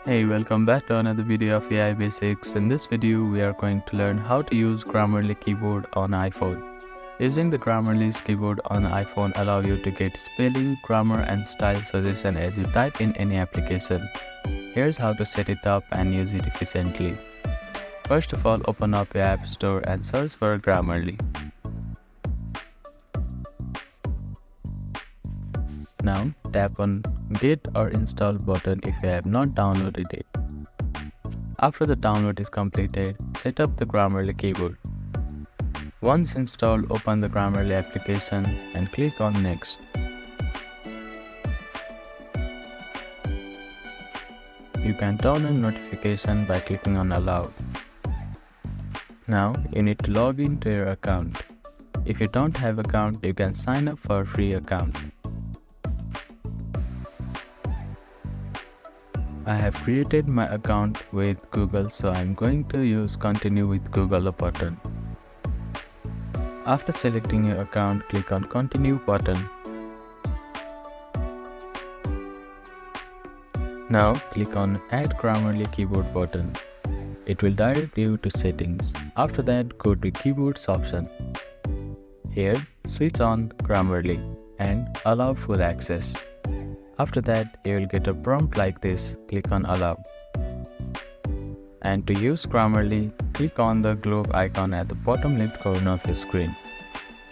Hey, welcome back to another video of AI Basics. In this video, we are going to learn how to use Grammarly keyboard on iPhone. Using the Grammarly's keyboard on iPhone allow you to get spelling, grammar and style suggestion as you type in any application. Here's how to set it up and use it efficiently. First of all, open up your App Store and search for Grammarly. Now tap on Get or Install button if you have not downloaded it. After the download is completed, set up the Grammarly keyboard. Once installed, open the Grammarly application and click on Next. You can turn on notification by clicking on Allow. Now you need to log into your account. If you don't have account, you can sign up for a free account. I have created my account with Google, so I'm going to use Continue with Google button. After selecting your account, click on Continue button. Now click on Add Grammarly Keyboard button. It will direct you to Settings. After that, go to Keyboards option. Here, switch on Grammarly and allow full access. After that, you will get a prompt like this. Click on Allow. And to use Grammarly, click on the globe icon at the bottom left corner of your screen.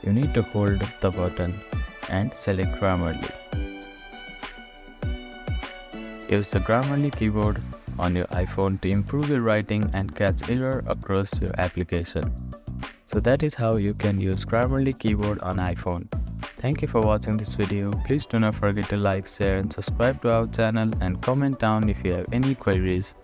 You need to hold the button and select Grammarly. Use the Grammarly keyboard on your iPhone to improve your writing and catch error across your application. So that is how you can use Grammarly keyboard on iPhone. Thank you for watching this video. Please do not forget to like, share and subscribe to our channel and comment down if you have any queries.